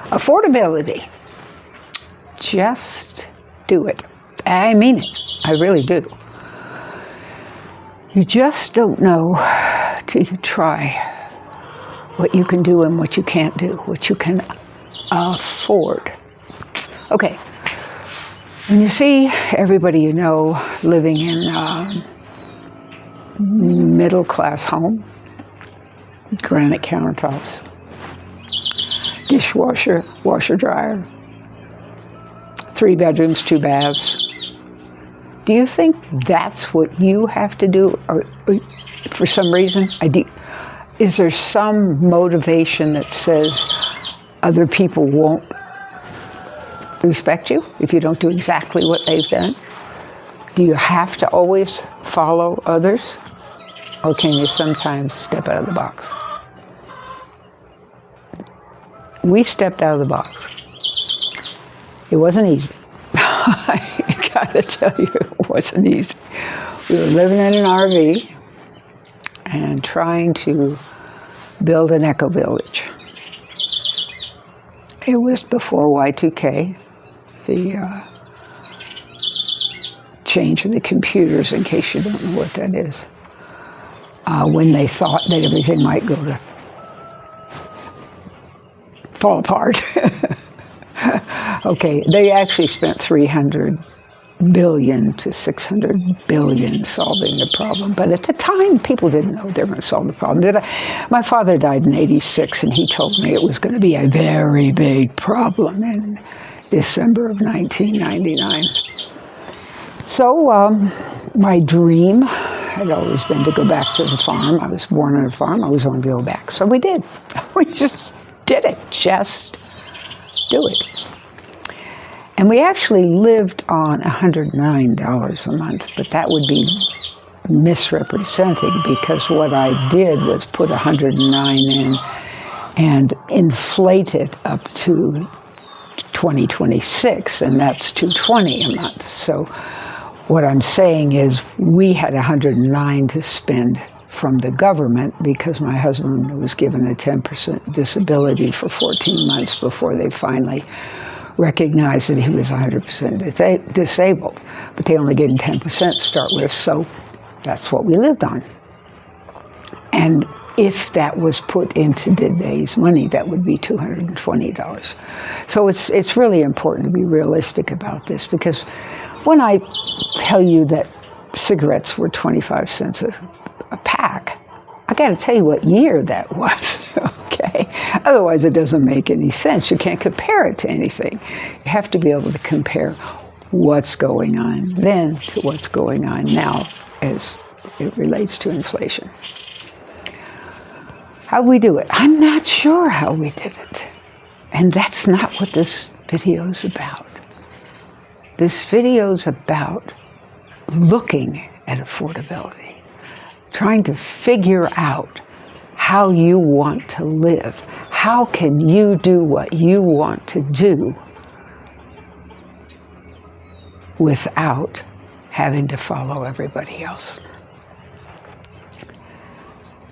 Affordability. Just do it. I mean it. I really do. You just don't know till you try what you can do and what you can't do, what you can afford. Okay. When you see everybody you know living in middle-class home, granite countertops, dishwasher, washer-dryer, 3 bedrooms, 2 baths, do you think that's what you have to do? Or for some reason, is there some motivation that says other people won't respect you if you don't do exactly what they've done? Do you have to always follow others? Or can you sometimes step out of the box? We stepped out of the box. It wasn't easy. I gotta tell you, it wasn't easy. We were living in an RV and trying to build an eco-village. It was before Y2K, the change in the computers, in case you don't know what that is, when they thought that everything might go to fall apart. Okay, they actually spent $300 billion to $600 billion solving the problem. But at the time, people didn't know they were going to solve the problem. My father died in '86, and he told me it was going to be a very big problem in December of 1999. So my dream had always been to go back to the farm. I was born on a farm. I always wanted to go back. So we did. We just did it. Just do it. And we actually lived on $109 a month, but that would be misrepresenting, because what I did was put 109 in and inflate it up to 2026, and that's $220 a month. So what I'm saying is we had 109 to spend from the government because my husband was given a 10% disability for 14 months before they finally recognized that he was 100% disabled. But they only gave him 10% to start with, so that's what we lived on. And if that was put into today's money, that would be $220. So it's really important to be realistic about this, because when I tell you that cigarettes were 25 cents a pack, I got to tell you what year that was, okay? Otherwise, it doesn't make any sense. You can't compare it to anything. You have to be able to compare what's going on then to what's going on now as it relates to inflation. How'd we do it? I'm not sure how we did it. And that's not what this video's about. This video's about looking at affordability, trying to figure out how you want to live. How can you do what you want to do without having to follow everybody else?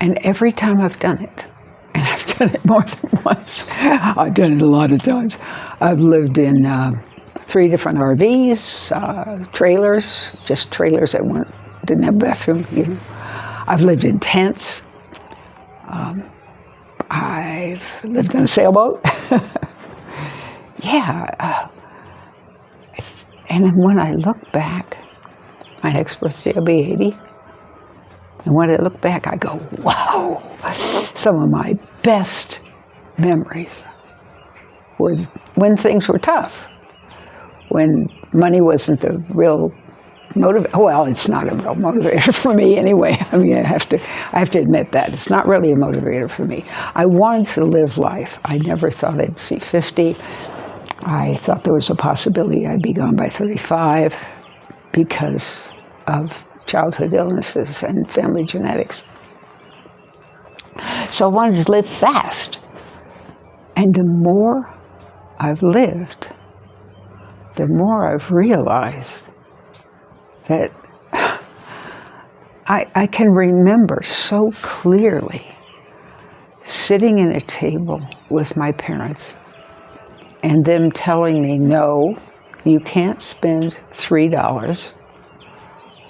And every time I've done it, and I've done it more than once, I've done it a lot of times. I've lived in 3 different RVs, trailers, just trailers that didn't have a bathroom, you know. I've lived in tents. I've lived on a sailboat. Yeah. And when I look back, my next birthday will be 80. And when I look back, I go, wow, some of my best memories were when things were tough, when money wasn't the real motivator. Well, it's not a real motivator for me anyway. I mean, I have to admit that. It's not really a motivator for me. I wanted to live life. I never thought I'd see 50. I thought there was a possibility I'd be gone by 35 because of childhood illnesses and family genetics. So I wanted to live fast. And the more I've lived, the more I've realized that I can remember so clearly sitting at a table with my parents and them telling me, no, you can't spend $3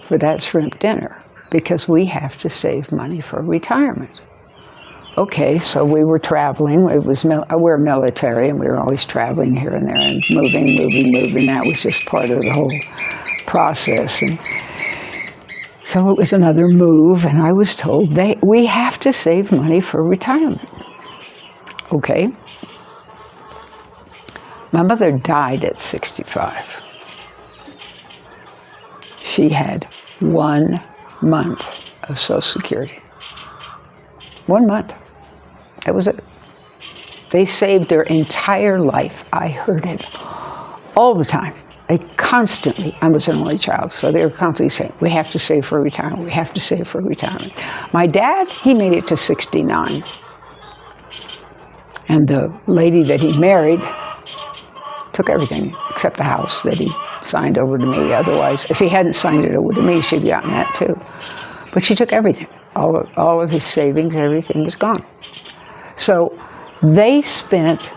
for that shrimp dinner because we have to save money for retirement. Okay, so we were traveling. We're military, and we were always traveling here and there and moving. That was just part of the whole process. And so it was another move, and I was told we have to save money for retirement. Okay. My mother died at 65. She had 1 month of Social Security. 1 month. That was it. They saved their entire life. I heard it all the time. I was an only child, so they were constantly saying, we have to save for retirement, we have to save for retirement. My dad, he made it to 69. And the lady that he married took everything except the house that he signed over to me. Otherwise, if he hadn't signed it over to me, she'd gotten that too. But she took everything. All of his savings, everything was gone. So they spent,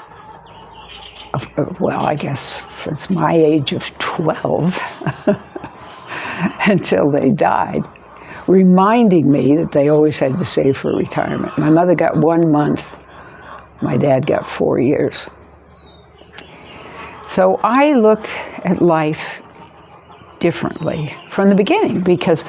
well, I guess since my age of 12 until they died, reminding me that they always had to save for retirement. My mother got 1 month. My dad got 4 years. So I looked at life differently from the beginning because,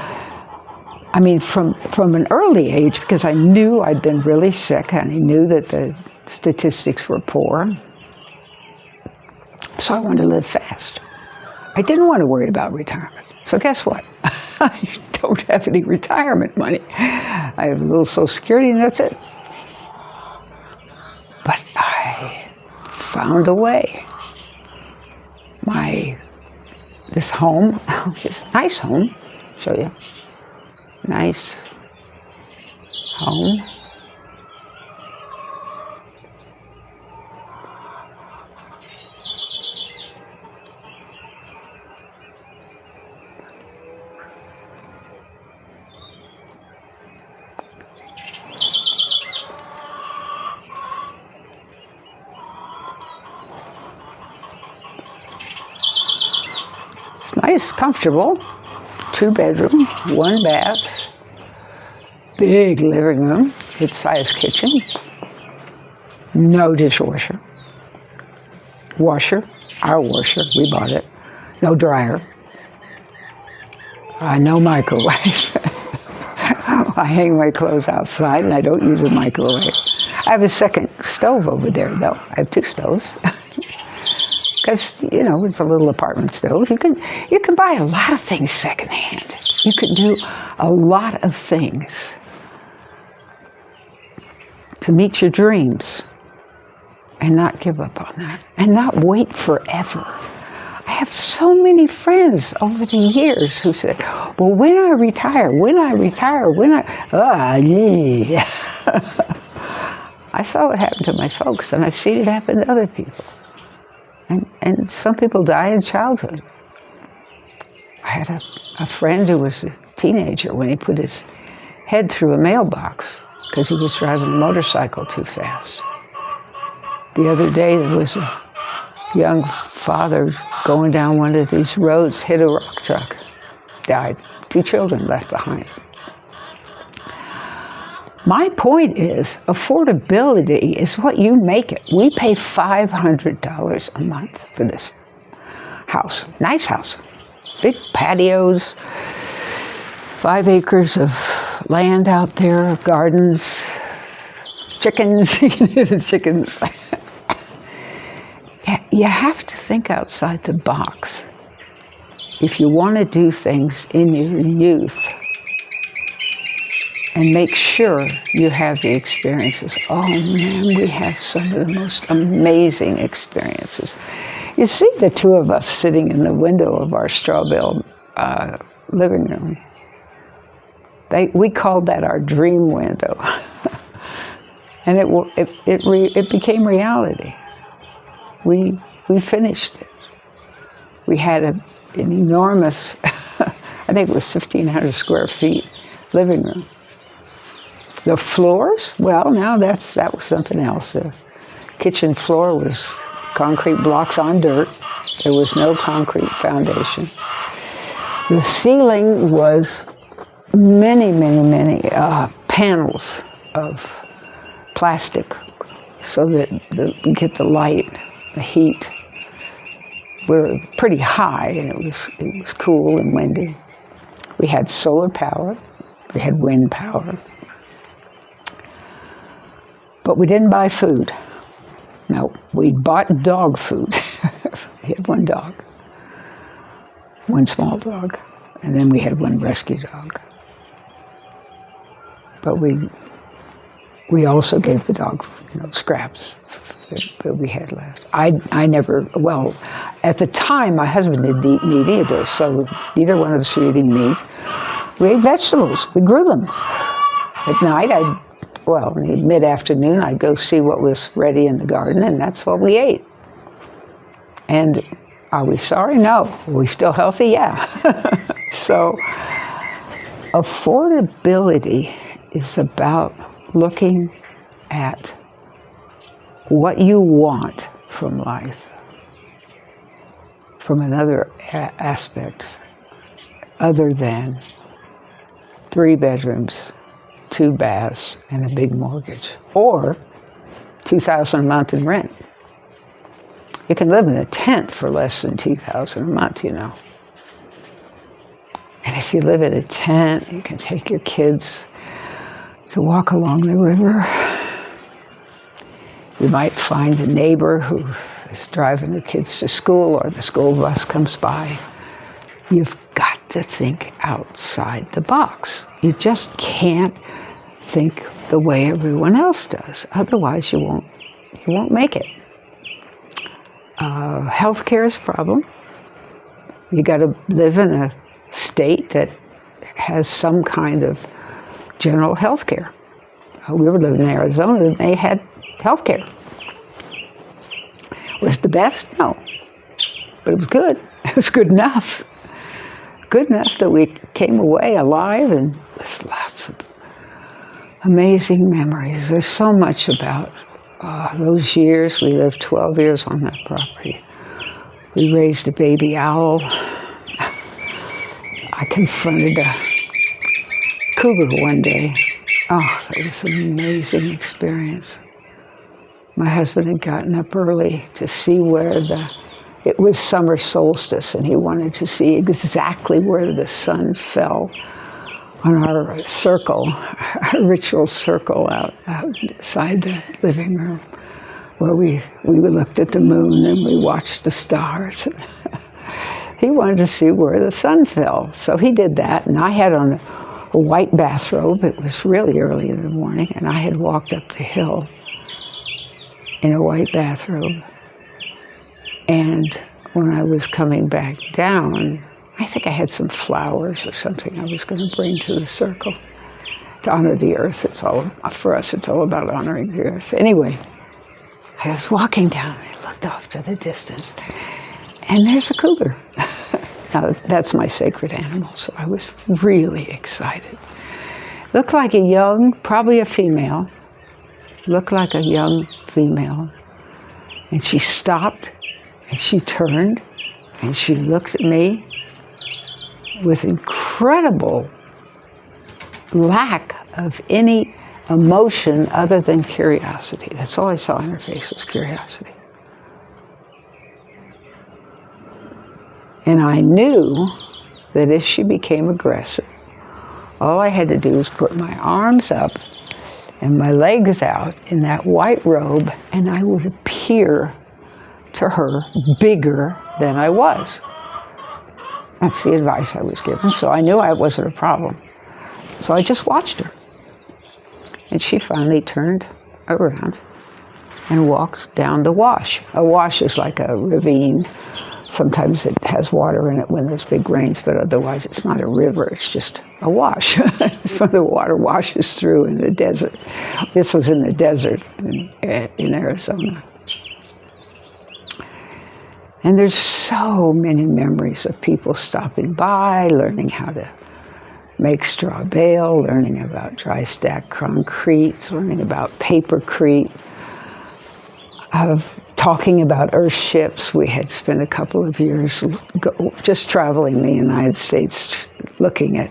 I mean, from an early age, because I knew I'd been really sick and I knew that the statistics were poor. So I wanted to live fast. I didn't want to worry about retirement. So guess what? I don't have any retirement money. I have a little Social Security and that's it. But I found a way. This home, just nice home, show you. Nice home. It's nice, comfortable. 2 bedroom, 1 bath. Big living room, good-sized kitchen, no dishwasher. Washer, our washer, we bought it. No dryer. No microwave. I hang my clothes outside and I don't use a microwave. I have a second stove over there though. I have 2 stoves. Because, you know, it's a little apartment stove. You can buy a lot of things secondhand. You can do a lot of things to meet your dreams and not give up on that and not wait forever. I have so many friends over the years who said, well, when I retire, yeah. I saw what happened to my folks and I've seen it happen to other people. And some people die in childhood. I had a friend who was a teenager when he put his head through a mailbox because he was driving a motorcycle too fast. The other day there was a young father going down one of these roads, hit a rock truck, died. 2 children left behind. My point is, affordability is what you make it. We pay $500 a month for this house. Nice house. Big patios, 5 acres of land out there, gardens, chickens, chickens. You have to think outside the box if you want to do things in your youth. And make sure you have the experiences. Oh man, we have some of the most amazing experiences. You see the 2 of us sitting in the window of our straw-bale living room. We called that our dream window. And it became reality. We finished it. We had an enormous, I think it was 1,500 square feet living room. The floors, well, now that was something else. The kitchen floor was concrete blocks on dirt. There was no concrete foundation. The ceiling was many panels of plastic so that we get the light, the heat. We're pretty high, and it was cool and windy. We had solar power. We had wind power. But we didn't buy food. No, we bought dog food. We had one dog, one small dog, and then we had one rescue dog. But we also gave the dog, scraps that we had left. I never, well, at the time, my husband didn't eat meat either, so neither one of us were eating meat. We ate vegetables. We grew them. At night, in mid-afternoon, I'd go see what was ready in the garden, and that's what we ate. And are we sorry? No. Are we still healthy? Yeah. So affordability is about looking at what you want from life from another aspect other than 3 bedrooms, 2 baths, and a big mortgage, or $2,000 a month in rent. You can live in a tent for less than $2,000 a month, And if you live in a tent, you can take your kids to walk along the river. You might find a neighbor who is driving their kids to school, or the school bus comes by. You've got to think outside the box. You just can't think the way everyone else does. Otherwise, you won't make it. Healthcare is a problem. You got to live in a state that has some kind of general health care. We were living in Arizona, and they had health care. Was it the best? No. But it was good. It was good enough. Good enough that we came away alive and with lots of amazing memories. There's so much about those years. We lived 12 years on that property. We raised a baby owl. I confronted a cougar one day. Oh, it was an amazing experience. My husband had gotten up early to see where it was summer solstice, and he wanted to see exactly where the sun fell on our circle, our ritual circle outside the living room, where we looked at the moon and we watched the stars. He wanted to see where the sun fell, so he did that, and I had on a white bathrobe. It was really early in the morning, and I had walked up the hill in a white bathrobe. And when I was coming back down, I think I had some flowers or something I was going to bring to the circle to honor the earth. For us, it's all about honoring the earth. Anyway, I was walking down, and I looked off to the distance, and there's a cougar. Now, that's my sacred animal, so I was really excited. Looked like probably a female, looked like a young female. And she stopped, and she turned, and she looked at me with incredible lack of any emotion other than curiosity. That's all I saw in her face was curiosity. And I knew that if she became aggressive, all I had to do was put my arms up and my legs out in that white robe, and I would appear to her bigger than I was. That's the advice I was given, so I knew I wasn't a problem. So I just watched her. And she finally turned around and walked down the wash. A wash is like a ravine. Sometimes it has water in it when there's big rains, but otherwise it's not a river, it's just a wash. It's when the water washes through in the desert. This was in the desert in Arizona. And there's so many memories of people stopping by, learning how to make straw bale, learning about dry stack concrete, learning about papercrete. of talking about earthships. We had spent a couple of years just traveling the United States, looking at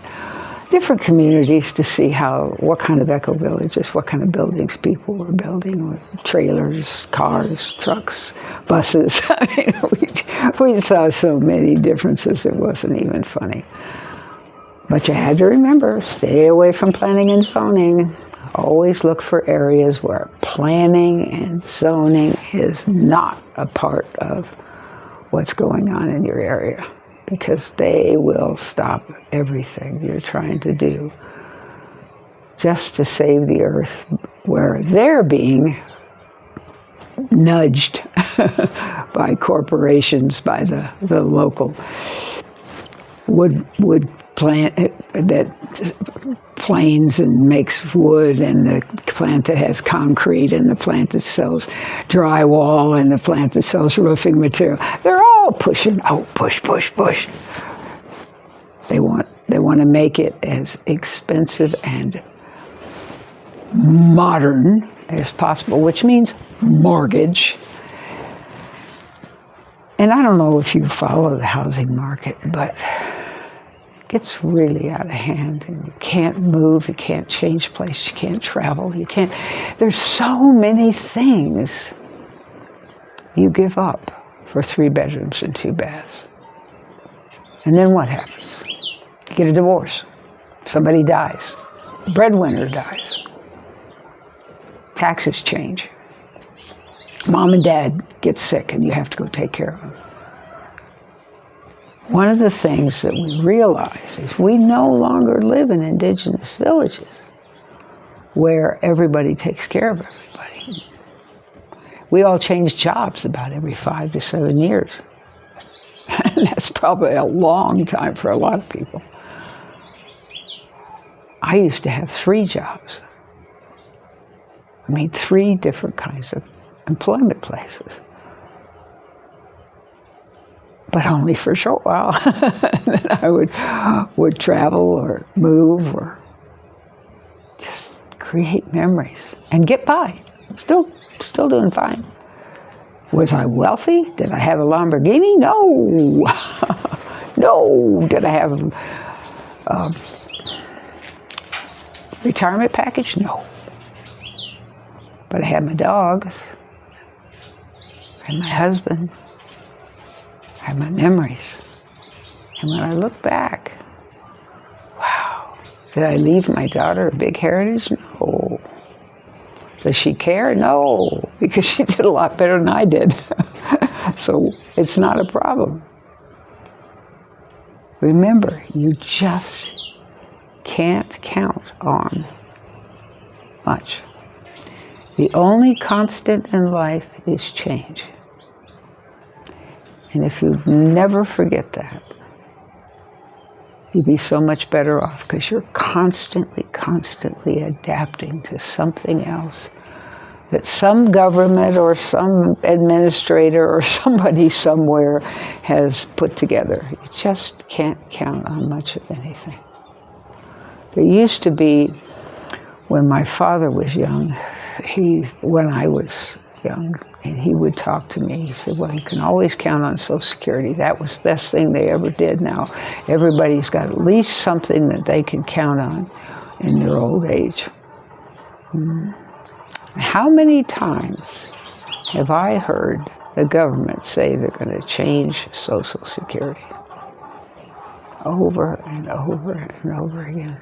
different communities to see what kind of eco-villages, what kind of buildings people were building, with trailers, cars, trucks, buses. I mean, we saw so many differences, it wasn't even funny. But you had to remember, stay away from planning and zoning. Always look for areas where planning and zoning is not a part of what's going on in your area, because they will stop everything you're trying to do just to save the earth, where they're being nudged by corporations, by the local wood plant that planes and makes wood, and the plant that has concrete, and the plant that sells drywall, and the plant that sells roofing material. They're all pushing, push. They want to make it as expensive and modern as possible, which means mortgage. And I don't know if you follow the housing market, but it gets really out of hand, and you can't move, you can't change place, you can't travel, there's so many things you give up for 3 bedrooms and 2 baths. And then what happens? You get a divorce. Somebody dies. The breadwinner dies. Taxes change. Mom and dad get sick and you have to go take care of them. One of the things that we realize is we no longer live in indigenous villages where everybody takes care of everybody. We all change jobs about every 5 to 7 years. And that's probably a long time for a lot of people. I used to have 3 jobs. 3 different kinds of employment places. But only for a short while. Then I would travel or move or just create memories and get by. Still doing fine. Was I wealthy? Did I have a Lamborghini? No. No. Did I have a retirement package? No. But I had my dogs, I had my husband, I had my memories. And when I look back, wow, did I leave my daughter a big heritage? No. Does she care? No, because she did a lot better than I did. So it's not a problem. Remember, you just can't count on much. The only constant in life is change. And if you never forget that, you'd be so much better off, because you're constantly adapting to something else that some government or some administrator or somebody somewhere has put together. You just can't count on much of anything. There used to be, when my father was young, when I was young, and he would talk to me, he said, well, you can always count on Social Security. That was the best thing they ever did. Now, everybody's got at least something that they can count on in their old age. How many times have I heard the government say they're going to change Social Security? Over and over and over again.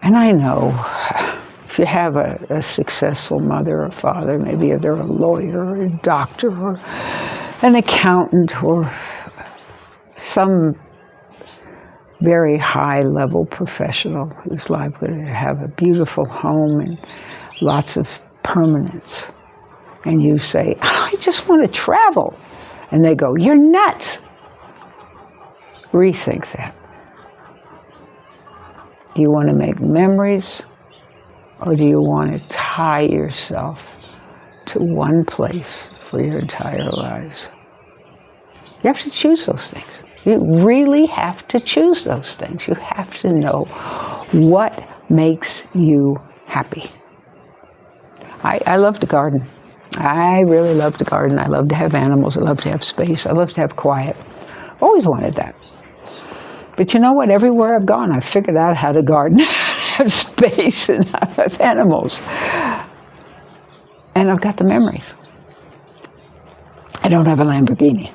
And I know, if you have a successful mother or father, maybe they're a lawyer or a doctor or an accountant or some very high-level professional who's likely to have a beautiful home and lots of permanence. And you say, I just want to travel. And they go, you're nuts. Rethink that. Do you want to make memories, or do you want to tie yourself to one place for your entire lives? You have to choose those things. You really have to choose those things. You have to know what makes you happy. I love to garden. I really love to garden. I love to have animals. I love to have space. I love to have quiet. Always wanted that. But you know what? Everywhere I've gone, I've figured out how to garden, have space, and have animals. And I've got the memories. I don't have a Lamborghini.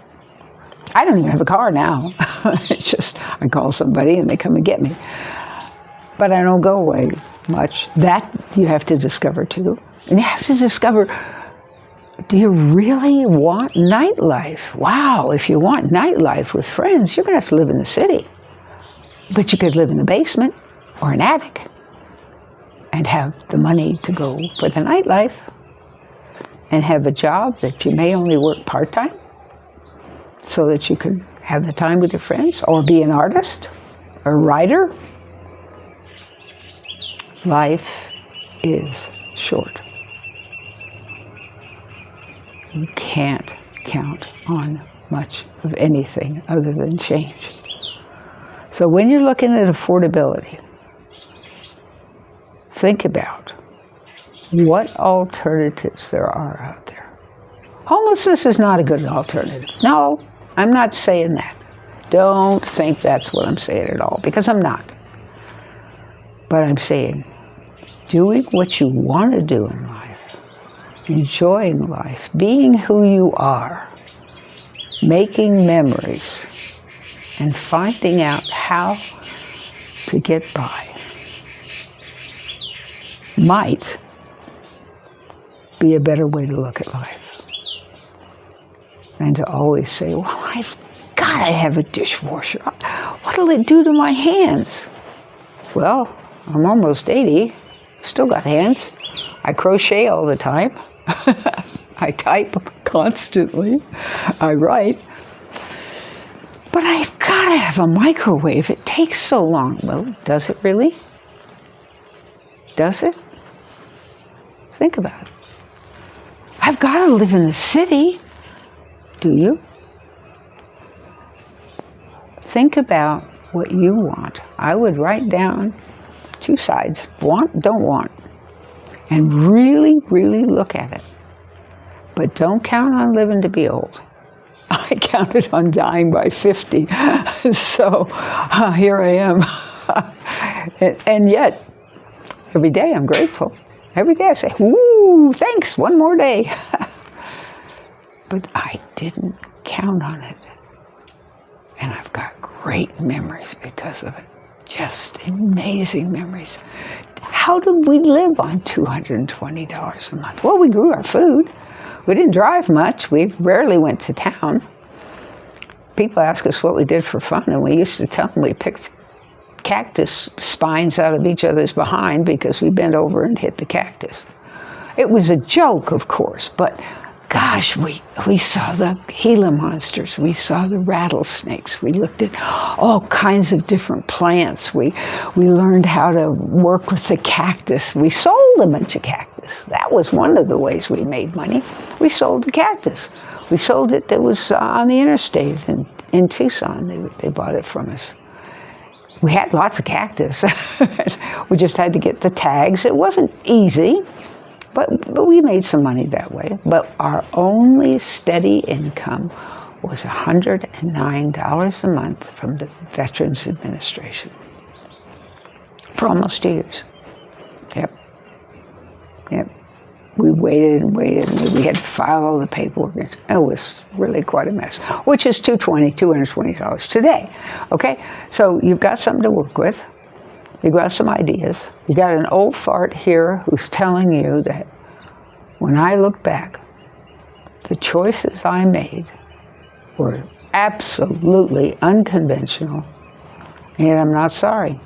I don't even have a car now. It's just, I call somebody and they come and get me. But I don't go away much. That you have to discover too. And you have to discover, do you really want nightlife? Wow, if you want nightlife with friends, you're going to have to live in the city. But you could live in the basement or an attic and have the money to go for the nightlife and have a job that you may only work part-time so that you can have the time with your friends, or be an artist, a writer. Life is short. You can't count on much of anything other than change. So when you're looking at affordability, think about what alternatives there are out there. Homelessness is not a good alternative. No, I'm not saying that. Don't think that's what I'm saying at all, because I'm not. But I'm saying doing what you want to do in life, enjoying life, being who you are, making memories, and finding out how to get by might be a better way to look at life. And to always say, well, I've got to have a dishwasher. What'll it do to my hands? Well, I'm almost 80, still got hands. I crochet all the time. I type constantly. I write. But I've got to have a microwave. It takes so long. Well, does it really? Does it? Think about it. I've got to live in the city. Do you? Think about what you want. I would write down 2 sides, want, don't want, and really, really look at it. But don't count on living to be old. I counted on dying by 50, so here I am. And yet, every day I'm grateful. Every day I say, "Woo, thanks, one more day." But I didn't count on it. And I've got great memories because of it. Just amazing memories. How did we live on $220 a month? Well, we grew our food. We didn't drive much. We rarely went to town. People ask us what we did for fun, and we used to tell them we picked cactus spines out of each other's behind because we bent over and hit the cactus. It was a joke, of course, but gosh, we saw the Gila monsters. We saw the rattlesnakes. We looked at all kinds of different plants. We learned how to work with the cactus. We sold a bunch of cactus. That was one of the ways we made money. We sold the cactus. We sold it. That was on the interstate in Tucson. They bought it from us. We had lots of cactus. We just had to get the tags. It wasn't easy. But we made some money that way. But our only steady income was $109 a month from the Veterans Administration for almost 2 years. Yep. We waited and waited, and we had to file all the paperwork. It was really quite a mess, which is $220 today. Okay, so you've got something to work with. You got some ideas. You got an old fart here who's telling you that when I look back, the choices I made were absolutely unconventional, and I'm not sorry.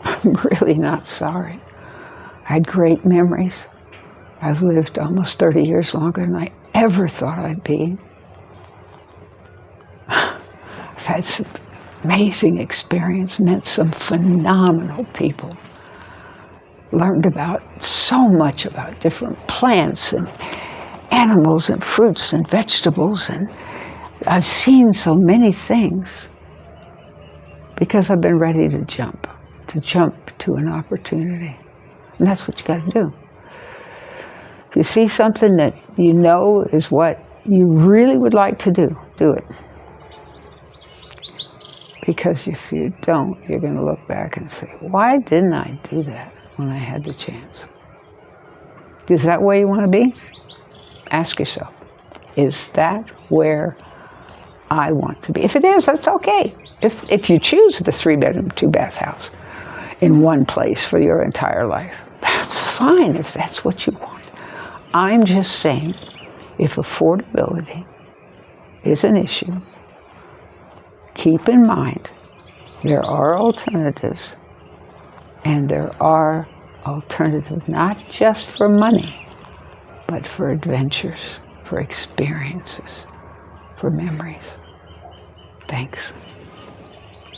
I'm really not sorry. I had great memories. I've lived almost 30 years longer than I ever thought I'd be. I've had some amazing experience, met some phenomenal people, learned about so much about different plants and animals and fruits and vegetables, and I've seen so many things because I've been ready to jump to an opportunity. And that's what you got to do. you see something that you know is what you really would like to do, do it. Because if you don't, you're going to look back and say, why didn't I do that when I had the chance? Is that where you want to be? Ask yourself, is that where I want to be? If it is, that's okay. If you choose the 3-bedroom, 2-bath house in one place for your entire life, that's fine if that's what you want. I'm just saying, if affordability is an issue, keep in mind there are alternatives, and there are alternatives not just for money, but for adventures, for experiences, for memories. Thanks.